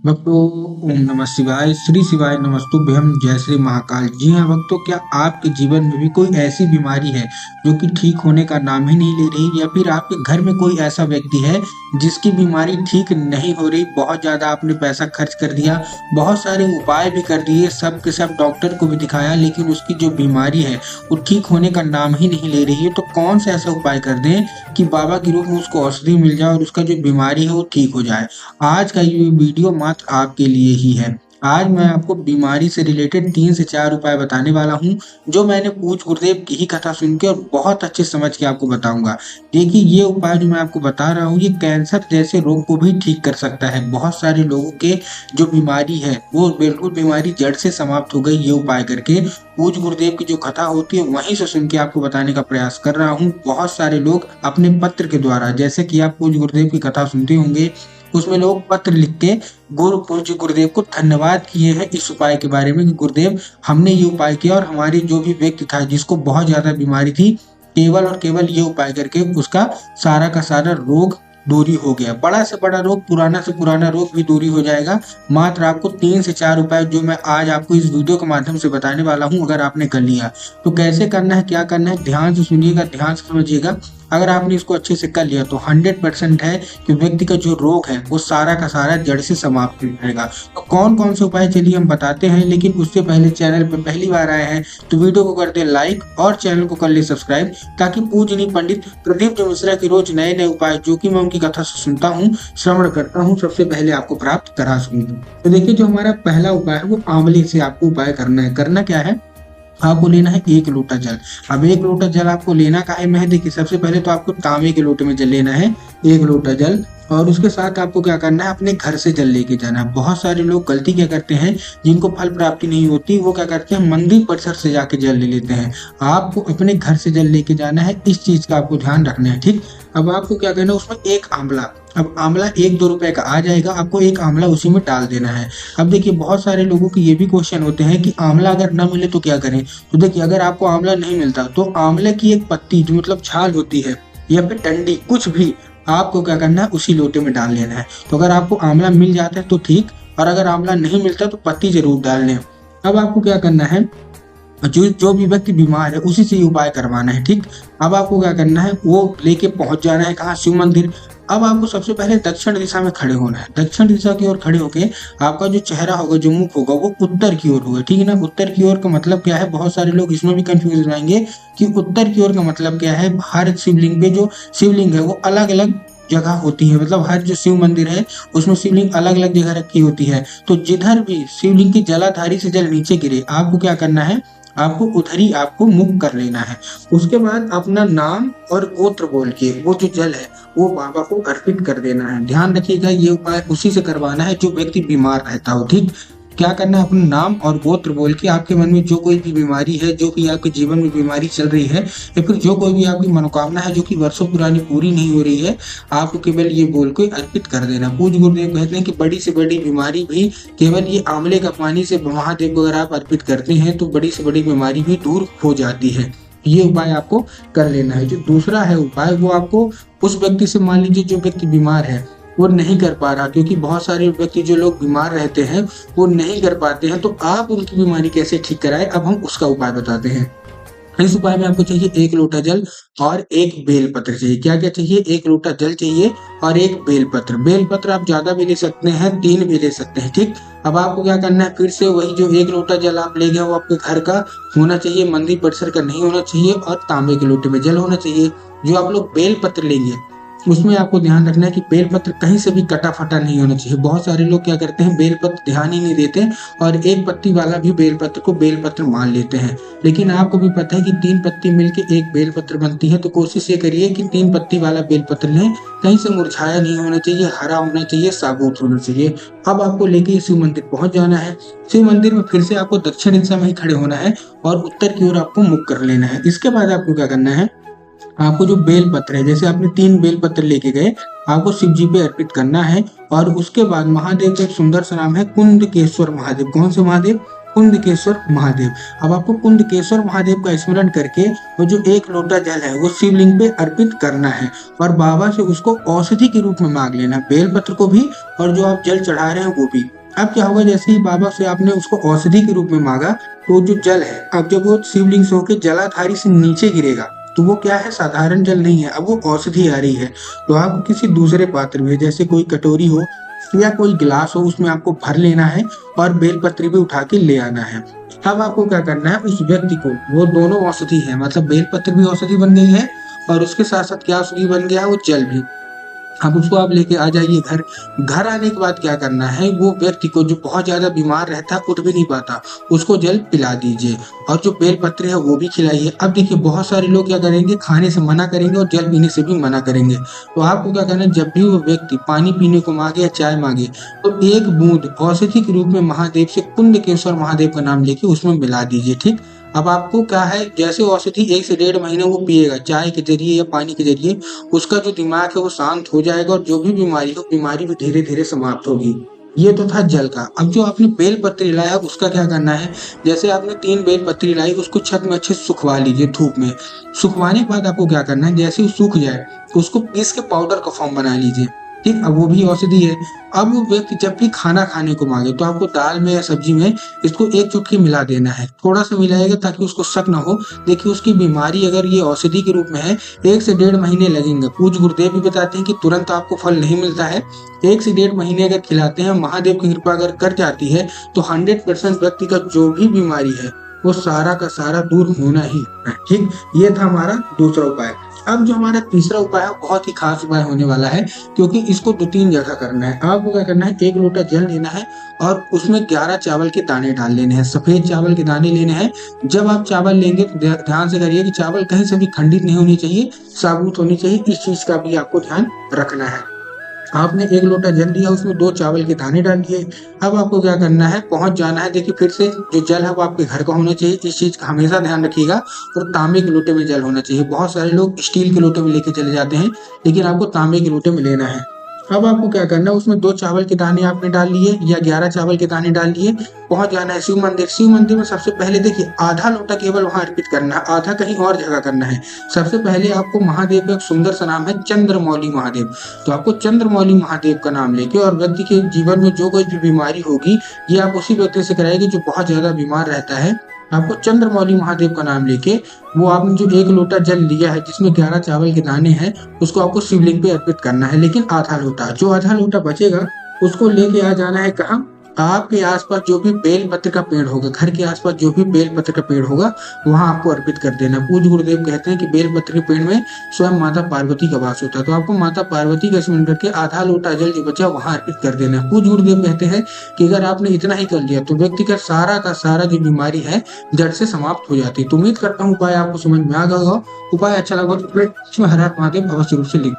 भक्तों, ओम नमः शिवाय, श्री शिवाय नमस्तुभ्यम, जय श्री महाकाल। जी हाँ भक्तों, क्या आपके जीवन में भी कोई ऐसी बीमारी है जो कि ठीक होने का नाम ही नहीं ले रही, या फिर आपके घर में कोई ऐसा व्यक्ति है जिसकी बीमारी ठीक नहीं हो रही? बहुत ज्यादा आपने पैसा खर्च कर दिया, बहुत सारे उपाय भी कर दिए, सब के सब डॉक्टर को भी दिखाया, लेकिन उसकी जो बीमारी है वो ठीक होने का नाम ही नहीं ले रही है। तो कौन सा ऐसा उपाय कर दें कि बाबा के रूप में उसको औषधि मिल जाए और उसका जो बीमारी है वो ठीक हो जाए। आज का ये वीडियो मात्र आपके लिए ही है। आज मैं आपको बीमारी से रिलेटेड 3 से 4 उपाय बताने वाला हूँ, जो मैंने पूज्य गुरुदेव की ही कथा सुन के और बहुत अच्छे समझ के आपको बताऊंगा। देखिए, ये उपाय जो मैं आपको बता रहा हूँ, ये कैंसर जैसे रोग को भी ठीक कर सकता है। बहुत सारे लोगों के जो बीमारी है वो बिल्कुल बीमारी जड़ से समाप्त हो गई ये उपाय करके। पूज्य गुरुदेव की जो कथा होती है वहीं से सुन के आपको बताने का प्रयास कर रहा हूँ। बहुत सारे लोग अपने पत्र के द्वारा, जैसे कि आप पूज्य गुरुदेव की कथा सुनते होंगे, उसमें लोग पत्र लिख के पूज्य गुरुदेव को धन्यवाद किए हैं इस उपाय के बारे में कि गुरुदेव, हमने ये उपाय किया और हमारी जो भी व्यक्ति था जिसको बहुत ज्यादा बीमारी थी, केवल और केवल ये उपाय करके उसका सारा का सारा रोग दूरी हो गया। बड़ा से बड़ा रोग, पुराना से पुराना रोग भी दूरी हो जाएगा। मात्र आपको 3 से 4 उपाय जो मैं आज आपको इस वीडियो के माध्यम से बताने वाला हूँ, अगर आपने कर लिया तो कैसे करना है, क्या करना है, ध्यान से सुनिएगा, ध्यान से समझिएगा। अगर आपने इसको अच्छे से कर लिया तो 100% है कि व्यक्ति का जो रोग है वो सारा का सारा जड़ से समाप्त हो जाएगा। तो कौन कौन से उपाय चलिए हम बताते हैं, लेकिन उससे पहले चैनल पर पहली बार आए हैं तो वीडियो को कर दे लाइक और चैनल को कर ले सब्सक्राइब, ताकि पूजनीय पंडित प्रदीप जो मिश्रा की रोज नए नए उपाय जो कि मैं उनकी कथा से सुनता हूँ, श्रवण करता हूँ, सबसे पहले आपको प्राप्त करा सकूँ। तो देखिए, जो हमारा पहला उपाय है वो आंवले से आपको उपाय करना है। करना क्या है, आपको लेना है 1 लोटा जल। अब 1 लोटा जल आपको लेना का है, मैं देखिए सबसे पहले तो आपको तांबे के लोटे में जल लेना है 1 लोटा जल, और उसके साथ आपको क्या करना है, अपने घर से जल लेके जाना है। बहुत सारे लोग गलती क्या करते हैं, जिनको फल प्राप्ति नहीं होती, वो क्या करते हैं, मंदिर परिसर से जाके जल ले लेते हैं। आपको अपने घर से जल लेके जाना है, इस चीज का आपको ध्यान रखना है, ठीक। अब आपको क्या करना है, उसमें 1 आंवला, अब आंवला 1-2 रुपए का आ जाएगा, आपको 1 आंवला उसी में डाल देना है। अब देखिए, बहुत सारे लोगों के ये भी क्वेश्चन होते हैं कि आंवला अगर ना मिले तो क्या करें। तो देखिए, अगर आपको आंवला नहीं मिलता तो आंवले की एक पत्ती जो मतलब छाल होती है, या फिर डंडी, कुछ भी आपको क्या करना है, उसी लोटे में डाल लेना है। तो अगर आपको आंवला मिल जाता है तो ठीक, और अगर आंवला नहीं मिलता तो पत्ती जरूर डाल लें। अब आपको क्या करना है, जो जो भी व्यक्ति बीमार है उसी से ये उपाय करवाना है, ठीक। अब आपको क्या करना है, वो लेके पहुंच जाना है कहाँ, शिव मंदिर। अब आपको सबसे पहले दक्षिण दिशा में खड़े होना है। दक्षिण दिशा की ओर खड़े होके आपका जो चेहरा होगा, जो मुख होगा, वो उत्तर की ओर होगा, ठीक है ना। उत्तर की ओर का मतलब क्या है, बहुत सारे लोग इसमें भी कंफ्यूज हो जाएंगे कि उत्तर की ओर का मतलब क्या है। हर शिवलिंग पे जो शिवलिंग है वो अलग अलग जगह होती है, मतलब हर जो शिव मंदिर है उसमें शिवलिंग अलग अलग जगह रखी होती है। तो जिधर भी शिवलिंग की जलाधारी से जल नीचे गिरे, आपको क्या करना है, आपको उधर ही आपको मुख कर लेना है। उसके बाद अपना नाम और गोत्र बोल के वो जो जल है वो बाबा को अर्पित कर देना है। ध्यान रखिएगा, ये उपाय उसी से करवाना है जो व्यक्ति बीमार रहता हो, ठीक। क्या करना है, अपना नाम और गोत्र बोल के आपके मन में जो कोई भी बीमारी है, जो भी आपके जीवन में बीमारी चल रही है, या फिर जो कोई भी आपकी मनोकामना है जो कि वर्षों पुरानी पूरी नहीं हो रही है, आपको केवल ये बोल के अर्पित कर देना। पूज्य गुरुदेव कहते हैं कि बड़ी से बड़ी बीमारी भी केवल ये आंवले का पानी से महादेव को अगर आप अर्पित करते हैं तो बड़ी से बड़ी बीमारी भी दूर हो जाती है। ये उपाय आपको कर लेना है। जो दूसरा है उपाय, वो आपको उस व्यक्ति से, मान लीजिए जो व्यक्ति बीमार है वो नहीं कर पा रहा, क्योंकि बहुत सारे व्यक्ति जो लोग बीमार रहते हैं वो नहीं कर पाते हैं, तो आप उनकी बीमारी कैसे ठीक कराए, अब हम उसका उपाय बताते हैं। इस उपाय में आपको चाहिए 1 लोटा जल और 1 बेलपत्र चाहिए। क्या क्या चाहिए, 1 लोटा जल चाहिए और 1 बेलपत्र। बेलपत्र आप ज्यादा भी ले सकते हैं, 3 भी ले सकते हैं, ठीक। अब आपको क्या करना है, फिर से वही जो 1 लोटा जल आप ले गए वो आपके घर का होना चाहिए, मंदिर परिसर का नहीं होना चाहिए, और तांबे के लोटे में जल होना चाहिए। जो आप लोग बेलपत्र लेंगे उसमें आपको ध्यान रखना है कि बेलपत्र कहीं से भी कटा फटा नहीं होना चाहिए। बहुत सारे लोग क्या करते हैं, बेलपत्र ध्यान ही नहीं देते और एक पत्ती वाला भी बेलपत्र को बेलपत्र मान लेते हैं। लेकिन आपको भी पता है कि 3 पत्ती मिलके एक बेलपत्र बनती है, तो कोशिश ये करिए कि 3 पत्ती वाला बेलपत्र लें, कहीं से मुरझाया नहीं होना चाहिए, हरा होना चाहिए, साबुत होना चाहिए। अब आपको लेके शिव मंदिर पहुंच जाना है। शिव मंदिर में फिर से आपको दक्षिण दिशा में ही खड़े होना है और उत्तर की ओर आपको मुख कर लेना है। इसके बाद आपको क्या करना है, आपको जो बेल पत्र है, जैसे आपने 3 बेल पत्र लेके गए, आपको शिव जी पे अर्पित करना है। और उसके बाद महादेव का एक सुंदर सा नाम है कुंडकेश्वर महादेव। कौन से महादेव, कुंदकेश्वर महादेव। अब आपको कुंदकेश्वर महादेव का स्मरण करके वो जो एक लोटा जल है वो शिवलिंग पे अर्पित करना है और बाबा से उसको औषधि के रूप में मांग लेना, बेलपत्र को भी और जो आप जल चढ़ा रहे हैं वो भी। अब क्या होगा, जैसे ही बाबा से आपने उसको औषधि के रूप में मांगा तो जो जल है अब जब वो शिवलिंग से होकर जलाधारी से नीचे गिरेगा तो वो क्या है, साधारण जल नहीं है, अब वो औषधि आ रही है। तो आपको किसी दूसरे पात्र में, जैसे कोई कटोरी हो या कोई गिलास हो, उसमें आपको भर लेना है और बेलपत्री भी उठा के ले आना है। अब आपको क्या करना है, उस व्यक्ति को, वो दोनों औषधि है, मतलब बेलपत्र भी औषधि बन गई है और उसके साथ साथ क्या औषधि बन गया है, वो जल भी। अब उसको आप लेके आ जाइए घर। घर आने के बाद क्या करना है, वो व्यक्ति को जो बहुत ज्यादा बीमार रहता है, उठ भी नहीं पाता, उसको जल पिला दीजिए और जो बेलपत्र है वो भी खिलाइए। अब देखिए बहुत सारे लोग क्या करेंगे, खाने से मना करेंगे और जल पीने से भी मना करेंगे। तो आपको क्या करना है, जब भी वो व्यक्ति पानी पीने को मांगे या चाय मांगे तो एक बूंद औषधि के रूप में महादेव से कुंदकेश्वर महादेव का नाम लेके उसमें मिला दीजिए। ठीक, अब आपको क्या है, जैसे औषधि 1 से 1.5 महीने वो पिएगा चाय के जरिए या पानी के जरिए, उसका जो दिमाग है वो शांत हो जाएगा और जो भी बीमारी हो, बीमारी भी धीरे धीरे समाप्त होगी। ये तो था जल का। अब जो आपने बेल पत्री लाया उसका क्या करना है, जैसे आपने 3 बेल पत्री लाई उसको छत में अच्छे से सुखवा लीजिए धूप में। सुखवाने के बाद आपको क्या करना है, जैसे वो सूख जाए उसको पीस के पाउडर का फॉर्म बना लीजिए। ठीक, अब वो भी औषधि है। अब वो व्यक्ति जब भी खाना खाने को मांगे तो आपको दाल में या सब्जी में इसको 1 चुटकी मिला देना है, थोड़ा सा मिलाएगा ताकि उसको शक ना हो। देखिए उसकी बीमारी अगर ये औषधि के रूप में है, 1 से 1.5 महीने लगेंगे। पूज्य गुरुदेव भी बताते हैं कि तुरंत आपको फल नहीं मिलता है, 1 से 1.5 महीने अगर खिलाते हैं, महादेव की कृपा अगर कर जाती है तो 100% व्यक्ति का जो भी बीमारी है वो सारा का सारा दूर होना ही है। ठीक, ये था हमारा दूसरा उपाय। अब जो हमारा तीसरा उपाय है बहुत ही खास उपाय होने वाला है, क्योंकि इसको 2-3 जगह करना है। आपको क्या करना है, 1 लोटा जल लेना है और उसमें 11 चावल के दाने डाल लेने हैं, सफेद चावल के दाने लेने हैं। जब आप चावल लेंगे तो ध्यान से करिए कि चावल कहीं से भी खंडित नहीं होनी चाहिए, साबुत होनी चाहिए, इस चीज का भी आपको ध्यान रखना है। आपने 1 लोटा जल लिया, उसमें 2 चावल के दाने डाल दिए। अब आपको क्या करना है, पहुंच जाना है। देखिए फिर से जो जल है वो आपके घर का होना चाहिए, इस चीज का हमेशा ध्यान रखिएगा। और तांबे के लोटे में जल होना चाहिए। बहुत सारे लोग स्टील के लोटे में लेके चले जाते हैं, लेकिन आपको तांबे के लोटे में लेना है। अब आपको क्या करना है, उसमें 2 चावल के दाने आपने डाल लिए या 11 चावल के दाने डाल लिए, पहुंच जाना है शिव मंदिर। शिव मंदिर में सबसे पहले देखिए आधा लोटा केवल वहां अर्पित करना है, आधा कहीं और जगह करना है। सबसे पहले आपको महादेव का एक सुंदर सा नाम है चंद्रमौली महादेव, तो आपको चंद्रमौली महादेव का नाम लेके, और व्यक्ति के जीवन में जो कोई भी बीमारी होगी ये आप उसी व्यक्ति से कराएंगे जो बहुत ज्यादा बीमार रहता है। आपको चंद्रमौली महादेव का नाम लेके वो आपने जो 1 लोटा जल लिया है जिसमें 11 चावल के दाने हैं उसको आपको शिवलिंग पे अर्पित करना है, लेकिन आधा लोटा। जो आधा लोटा बचेगा उसको लेके आ जाना है कहाँ, आपके आसपास जो भी बेल पत्र का पेड़ होगा, घर के आसपास जो भी बेल पत्र का पेड़ होगा वहां आपको अर्पित कर देना। पूज्य गुरुदेव कहते हैं कि बेल पत्र के पेड़ में स्वयं माता पार्वती का वास होता है, तो आपको माता पार्वती का स्मरण करके आधा लोटा जल जो बचा वहां अर्पित कर देना। पूज्य गुरुदेव कहते हैं कि अगर आपने इतना ही कर लिया तो व्यक्ति का सारा जो बीमारी है जड़ से समाप्त हो जाती है। तो उम्मीद करता हूँ उपाय आपको समझ में आ गया होगा। उपाय अच्छा लगा तो हर हर महादेव अवश्य रूप से लिख